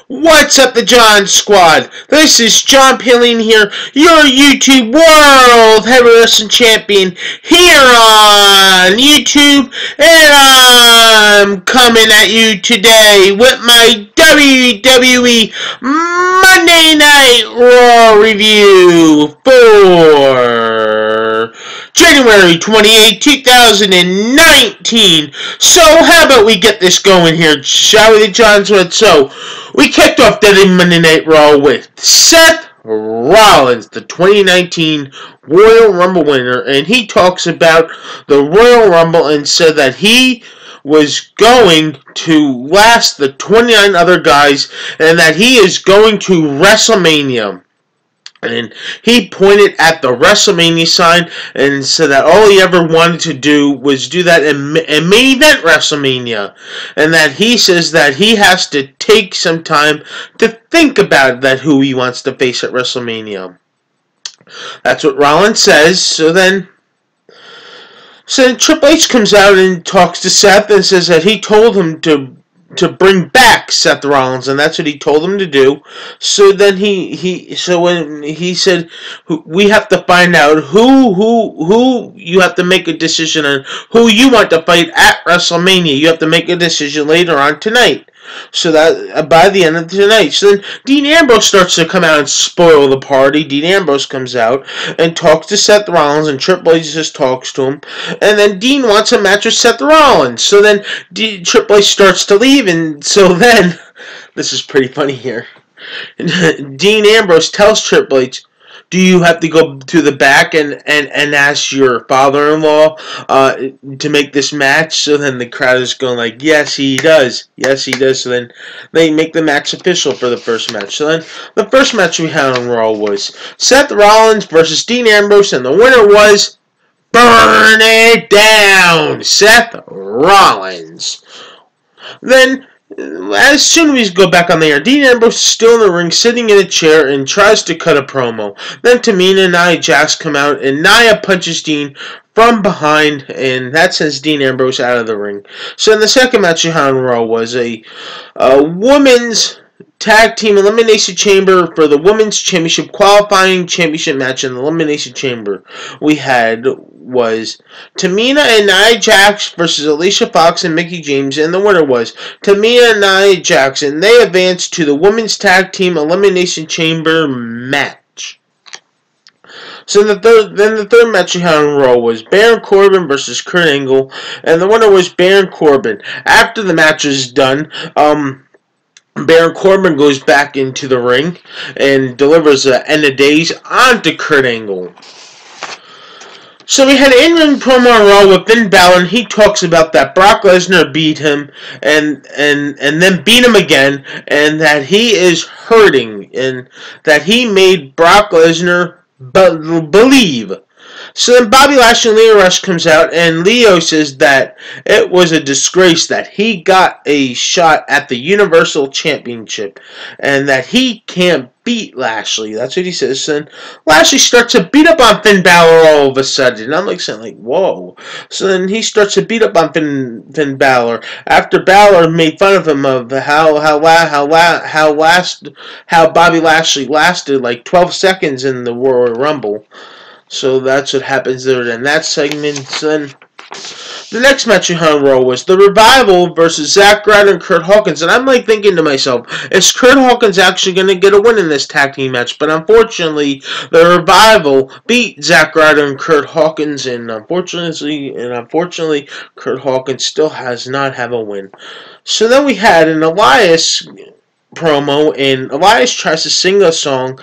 What's up, the John Squad? This is John Pilling here, your YouTube World Heavyweight Wrestling Champion here on YouTube, and I'm coming at you today with my WWE Monday Night Raw review for January 28, 2019. So, how about we get this going here, shall we, John Squad? So, we kicked off the Monday Night Raw with Seth Rollins, the 2019 Royal Rumble winner, and he talks about the Royal Rumble and said that he was going to last the 29 other guys and that he is going to WrestleMania. And he pointed at the WrestleMania sign and said that all he ever wanted to do was do that in main event WrestleMania. And that he says that he has to take some time to think about that who he wants to face at WrestleMania. That's what Rollins says. So then Triple H comes out and talks to Seth and says that he told him to bring back Seth Rollins, and that's what he told him to do. So then when he said, we have to find out who you have to make a decision on who you want to fight at WrestleMania. You have to make a decision later on tonight. So that by the end of tonight. So then Dean Ambrose starts to come out and spoil the party. Dean Ambrose comes out and talks to Seth Rollins, and Triple H just talks to him. And then Dean wants a match with Seth Rollins. So then Triple H starts to leave, and so then this is pretty funny here. Dean Ambrose tells Triple H, do you have to go to the back and ask your father-in-law to make this match? So then the crowd is going like, yes, he does. Yes, he does. So then they make the match official for the first match. So then the first match we had on Raw was Seth Rollins versus Dean Ambrose, and the winner was Burn It Down, Seth Rollins. Then as soon as we go back on the air, Dean Ambrose is still in the ring, sitting in a chair, and tries to cut a promo. Then Tamina and Nia Jax come out, and Nia punches Dean from behind, and that sends Dean Ambrose out of the ring. So in the second match we had on Raw was a women's tag team elimination chamber for the women's championship qualifying championship match in the elimination chamber. We had was Tamina and Nia Jax versus Alicia Fox and Mickie James, and the winner was Tamina and Nia Jax, and they advanced to the women's tag team elimination chamber match. So the third match we had on Raw was Baron Corbin versus Kurt Angle, and the winner was Baron Corbin. After the match was done, Baron Corbin goes back into the ring and delivers an end of days onto Kurt Angle. So we had an in-ring promo on Raw with Finn Balor, and he talks about that Brock Lesnar beat him and then beat him again, and that he is hurting, and that he made Brock Lesnar believe. So then Bobby Lashley and Lio Rush comes out, and Lio says that it was a disgrace that he got a shot at the Universal Championship, and that he can't beat Lashley. That's what he says. And Lashley starts to beat up on Finn Balor all of a sudden. And I'm like saying, like, whoa. So then he starts to beat up on Finn Balor after Balor made fun of him of how Bobby Lashley lasted like 12 seconds in the Royal Rumble. So that's what happens there in that segment. So then the next match on Raw was The Revival versus Zack Ryder and Kurt Hawkins. And I'm like thinking to myself, is Kurt Hawkins actually going to get a win in this tag team match? But unfortunately, The Revival beat Zack Ryder and Kurt Hawkins. And unfortunately, Kurt Hawkins still has not have a win. So then we had an Elias promo, and Elias tries to sing a song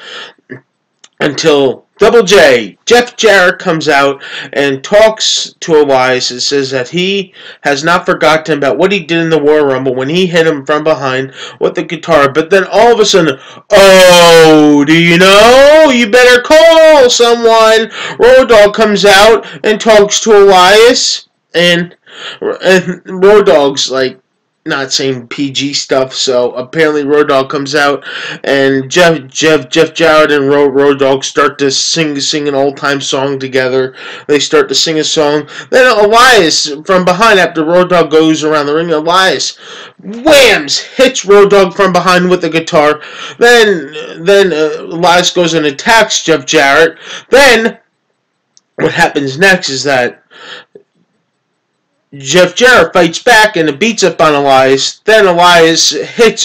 until Double J, Jeff Jarrett, comes out and talks to Elias and says that he has not forgotten about what he did in the Royal Rumble when he hit him from behind with the guitar. But then all of a sudden, oh, do you know? You better call someone. Road Dogg comes out and talks to Elias, and Road Dogg's like, not saying PG stuff. So apparently Road Dogg comes out, and Jeff Jarrett and Road Dogg start to sing an old time song together. They start to sing a song. Then Elias from behind, after Road Dogg goes around the ring, Elias whams hits Road Dogg from behind with the guitar. Then Elias goes and attacks Jeff Jarrett. Then what happens next is that Jeff Jarrett fights back and beats up on Elias. Then Elias hits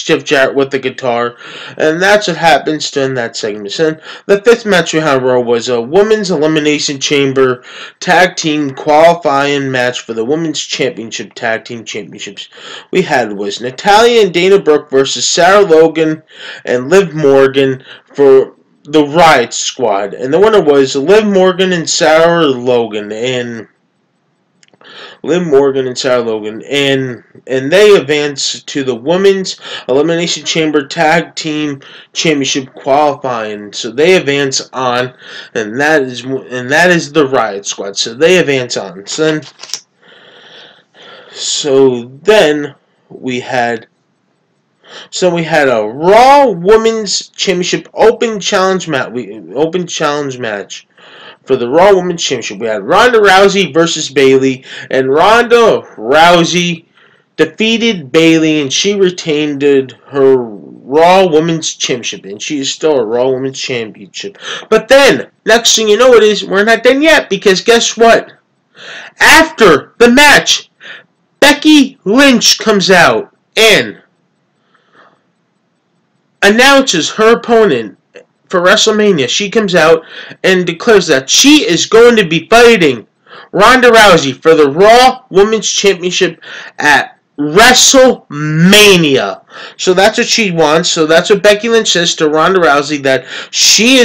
Jeff Jarrett with the guitar, and that's what happens to end that segment. And the fifth match we had on Raw was a Women's Elimination Chamber Tag Team Qualifying match for the Women's Championship Tag Team Championships. We had was Natalya and Dana Brooke versus Sarah Logan and Liv Morgan for the Riot Squad, and the winner was Liv Morgan and Sarah Logan, and they advance to the Women's Elimination Chamber Tag Team Championship qualifying. So they advance on, and that is the Riot Squad. So they advance on. So then we had a Raw Women's Championship Open Challenge match. For the Raw Women's Championship, we had Ronda Rousey versus Bayley, and Ronda Rousey defeated Bayley, and she retained her Raw Women's Championship, and she is still a Raw Women's Championship. But then, next thing you know, we're not done yet, because guess what? After the match, Becky Lynch comes out and announces her opponent for WrestleMania. She comes out and declares that she is going to be fighting Ronda Rousey for the Raw Women's Championship at WrestleMania. So that's what she wants. So that's what Becky Lynch says to Ronda Rousey, that she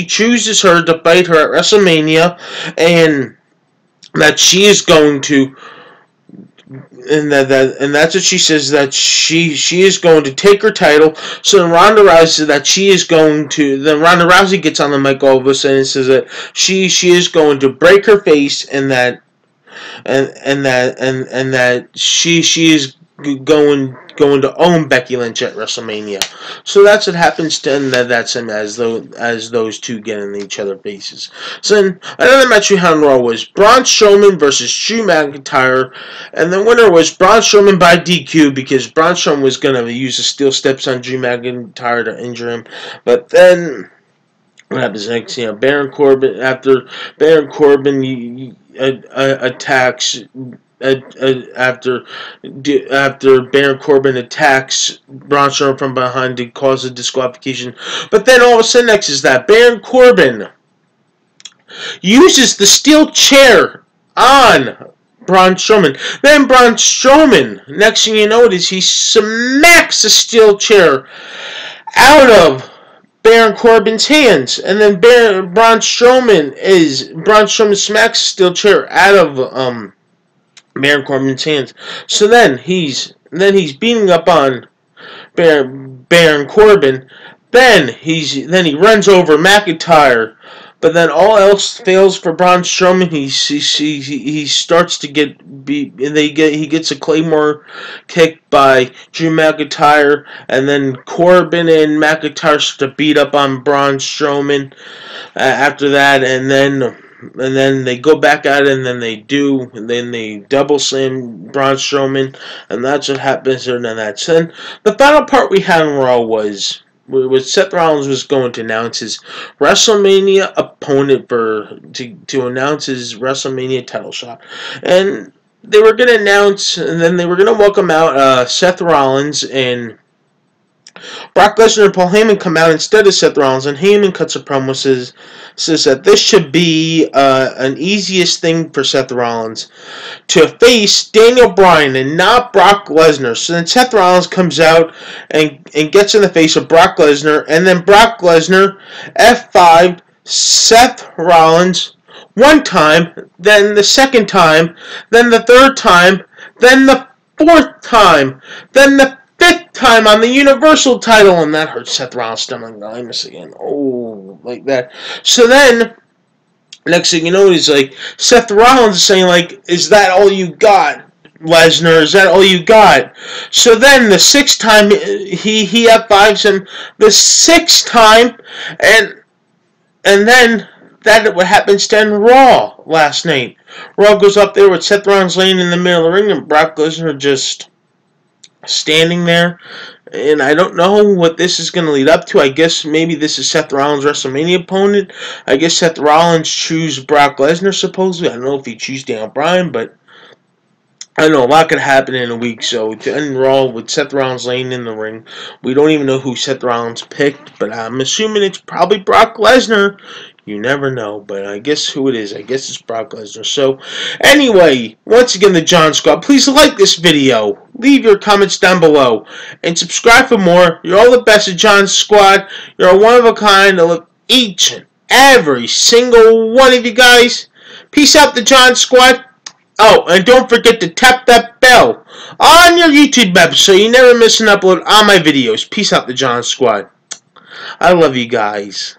chooses her to fight her at WrestleMania, and that she is going to, and that's what she says, that she is going to take her title. So then Ronda Rousey gets on the mic all of a sudden and says that she is going to break her face, and that she is going to own Becky Lynch at WrestleMania. So that's what happens to end that segment, as those two get in each other's faces. So then another match we had on Raw was Braun Strowman versus Drew McIntyre, and the winner was Braun Strowman by DQ, because Braun Strowman was going to use the steel steps on Drew McIntyre to injure him. But then what happens next? Baron Corbin, after Baron Corbin attacks. After Baron Corbin attacks Braun Strowman from behind to cause a disqualification. But then all of a sudden next is that Baron Corbin uses the steel chair on Braun Strowman. Then Braun Strowman, next thing you know, he smacks the steel chair out of Baron Corbin's hands, and then Braun Strowman smacks the steel chair out of Baron Corbin's hands. So then he's beating up on Baron Corbin. Then he runs over McIntyre. But then all else fails for Braun Strowman. He starts to get beat. He gets a Claymore kick by Drew McIntyre, and then Corbin and McIntyre start to beat up on Braun Strowman after that, and then they go back at it, and then they double slam Braun Strowman, and that's what happens. And then the final part we had on Raw was Seth Rollins was going to announce his WrestleMania opponent to announce his WrestleMania title shot, and they were going to announce, and then they were going to welcome out Seth Rollins, and Brock Lesnar and Paul Heyman come out instead of Seth Rollins, and Heyman cuts a promo, says that this should be an easiest thing for Seth Rollins to face Daniel Bryan and not Brock Lesnar. So then Seth Rollins comes out and gets in the face of Brock Lesnar, and then Brock Lesnar F5 Seth Rollins one time, then the second time, then the third time, then the fourth time, then the fifth time on the Universal title, and that hurt Seth Rollins' stomach. Again. Oh, like that. So then, next thing you know, he's like, Seth Rollins is saying, like, is that all you got? Lesnar, is that all you got? So then the sixth time he F5s him, the sixth time, and then that what happens then Raw last night. Raw goes up there with Seth Rollins laying in the middle of the ring and Brock Lesnar just standing there. And I don't know what this is going to lead up to. I guess maybe this is Seth Rollins' WrestleMania opponent. I guess Seth Rollins choose Brock Lesnar supposedly. I don't know if he choose Daniel Bryan, but I don't know, a lot could happen in a week. So to end Raw with Seth Rollins laying in the ring, we don't even know who Seth Rollins picked, but I'm assuming it's probably Brock Lesnar. You never know, but I guess who it is. I guess it's Brock Lesnar. So, anyway, once again, the John Squad, please like this video, leave your comments down below, and subscribe for more. You're all the best at John Squad. You're a one-of-a-kind. I love each and every single one of you guys. Peace out, the John Squad. Oh, and don't forget to tap that bell on your YouTube app so you never miss an upload on my videos. Peace out, the John Squad. I love you guys.